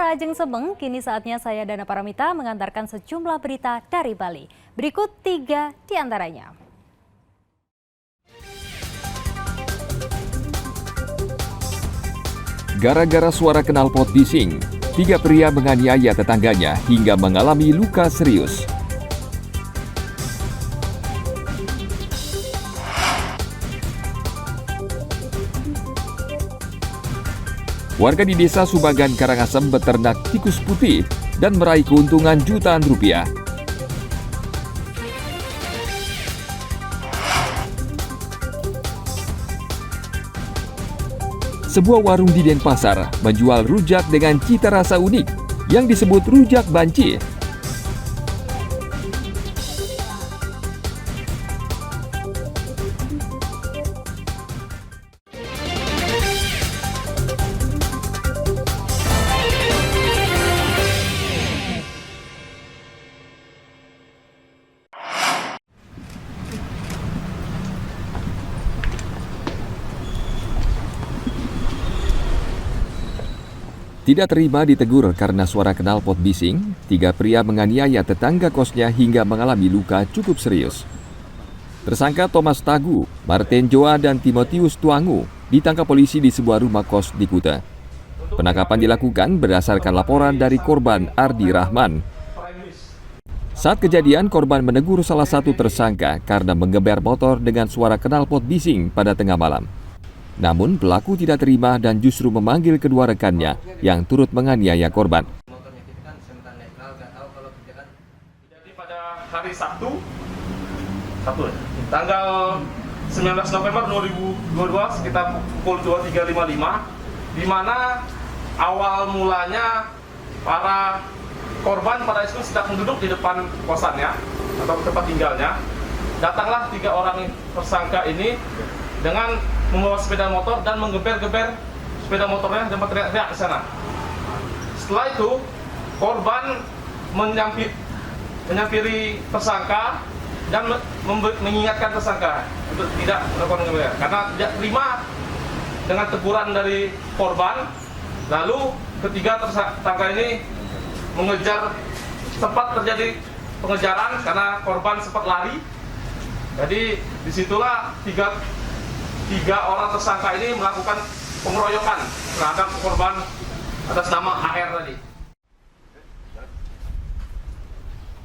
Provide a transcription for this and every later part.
Pemirsa Ajeng Sebeng, kini saatnya saya Dana Paramita mengantarkan sejumlah berita dari Bali. Berikut 3 di antaranya. Gara-gara suara knalpot bising, 3 pria menganiaya tetangganya hingga mengalami luka serius. Warga di desa Subagan, Karangasem beternak tikus putih dan meraih keuntungan jutaan rupiah. Sebuah warung di Denpasar menjual rujak dengan cita rasa unik yang disebut rujak banci. Tidak terima ditegur karena suara knalpot bising, 3 pria menganiaya tetangga kosnya hingga mengalami luka cukup serius. Tersangka Thomas Tagu, Martin Joa, dan Timotius Tuangu ditangkap polisi di sebuah rumah kos di Kuta. Penangkapan dilakukan berdasarkan laporan dari korban Ardi Rahman. Saat kejadian, korban menegur salah satu tersangka karena menggeber motor dengan suara knalpot bising pada tengah malam. Namun pelaku tidak terima dan justru memanggil kedua rekannya yang turut menganiaya korban. Jadi pada hari Sabtu tanggal 19 November 2022 sekitar pukul 23.55, di mana awal mulanya para korban pada itu sedang duduk di depan kosannya atau tempat tinggalnya. Datanglah 3 orang tersangka ini dengan membawa sepeda motor dan menggeber-geber sepeda motornya dan berteriak-teriak di sana. Setelah itu, korban menyampiri tersangka dan mengingatkan tersangka untuk tidak melakukan ngeber karena tidak terima dengan teguran dari korban. Lalu ketiga tersangka ini mengejar, sempat terjadi pengejaran karena korban sempat lari. Jadi disitulah tiga orang tersangka ini melakukan pengeroyokan terhadap korban atas nama AR tadi.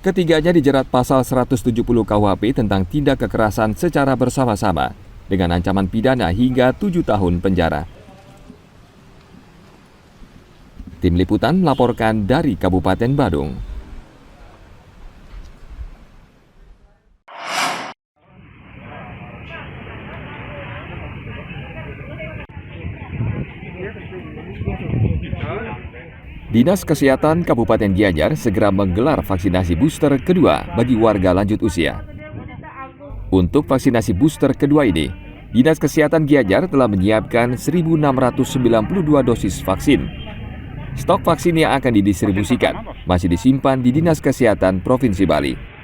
Ketiganya dijerat pasal 170 KUHP tentang tindak kekerasan secara bersama-sama dengan ancaman pidana hingga 7 tahun penjara. Tim Liputan melaporkan dari Kabupaten Badung. Dinas Kesehatan Kabupaten Gianyar segera menggelar vaksinasi booster kedua bagi warga lanjut usia. Untuk vaksinasi booster kedua ini, Dinas Kesehatan Gianyar telah menyiapkan 1.692 dosis vaksin. Stok vaksin yang akan didistribusikan masih disimpan di Dinas Kesehatan Provinsi Bali.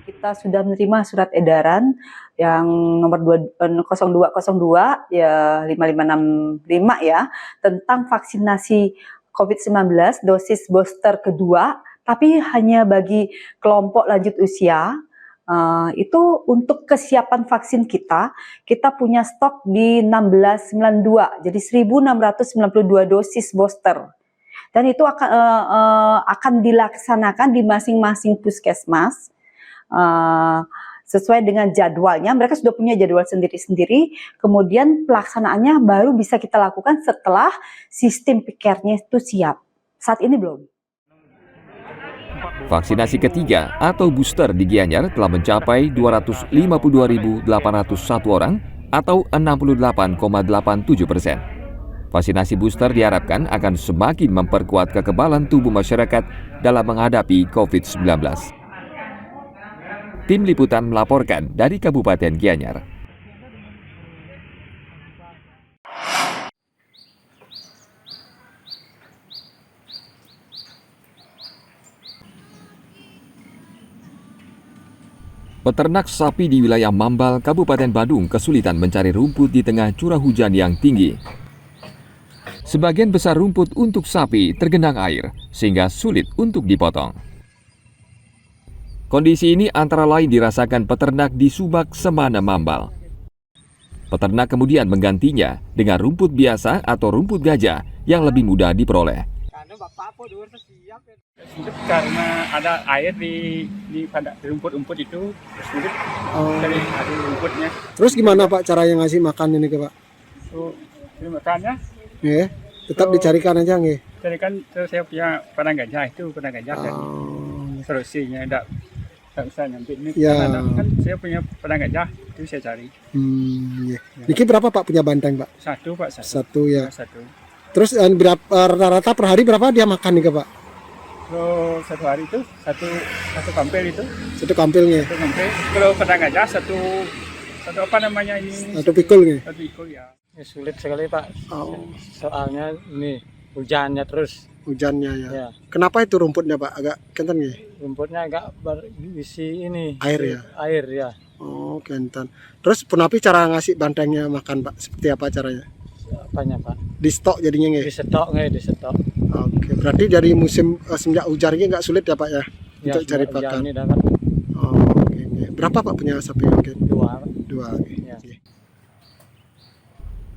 Kita sudah menerima surat edaran yang nomor 0202 ya 5565 ya tentang vaksinasi COVID-19 dosis booster kedua, tapi hanya bagi kelompok lanjut usia. Itu untuk kesiapan vaksin kita punya stok di 1692, jadi 1692 dosis booster. Dan itu akan dilaksanakan di masing-masing puskesmas. Sesuai dengan jadwalnya, mereka sudah punya jadwal sendiri-sendiri, kemudian pelaksanaannya baru bisa kita lakukan setelah sistem PCR-nya itu siap. Saat ini belum. Vaksinasi ketiga atau booster di Gianyar telah mencapai 252.801 orang atau 68,87%. Vaksinasi booster diharapkan akan semakin memperkuat kekebalan tubuh masyarakat dalam menghadapi COVID-19. Tim Liputan melaporkan dari Kabupaten Gianyar. Peternak sapi di wilayah Mambal, Kabupaten Badung kesulitan mencari rumput di tengah curah hujan yang tinggi. Sebagian besar rumput untuk sapi tergenang air, sehingga sulit untuk dipotong. Kondisi ini antara lain dirasakan peternak di Subak, Semana, Mambal. Peternak kemudian menggantinya dengan rumput biasa atau rumput gajah yang lebih mudah diperoleh. Karena ada air di pada rumput-rumput itu, sulit dari ada rumputnya. Terus gimana Pak caranya ngasih makan ini ke Pak? So, makannya, Ya, tetap dicarikan aja nggih. jadi kan saya punya padang gajah itu, padang gajah dan solusinya tidak usah nyampe ini. Ya. Karena kan saya punya padang gajah itu saya cari Ya. Niki berapa Pak punya banteng Pak? satu Pak Satu ya. satu. Terus berapa rata-rata per hari berapa dia makan nih Pak? So, satu hari itu satu kampil itu Satu kampilnya, satu kampil. Kalau padang gajah satu apa namanya ini? satu pikul nih. Satu ikut ya. Ya, sulit sekali Pak, Oh, soalnya ini hujannya terus, hujannya ya. ya Kenapa itu rumputnya Pak? Agak kenten nih. rumputnya agak berisi ini Air ya? air ya. Oh, kenten. Terus Punapi cara ngasih bantengnya makan Pak? Seperti apa caranya? Apanya Pak? Di stok jadinya nggih. Di stok nggak di stok. Oke, berarti dari musim semenjak hujan ini nggak sulit ya Pak ya? Ya, Untuk cari hujan pakan. ini dapat Oh, oke. Berapa Pak punya sapi mungkin? dua. Pak. Dua. Ya.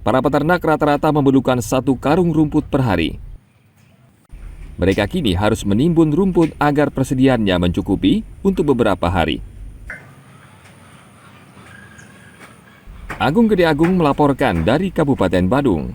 Para peternak rata-rata memerlukan 1 karung rumput per hari. Mereka kini harus menimbun rumput agar persediaannya mencukupi untuk beberapa hari. Agung Gede Agung melaporkan dari Kabupaten Badung.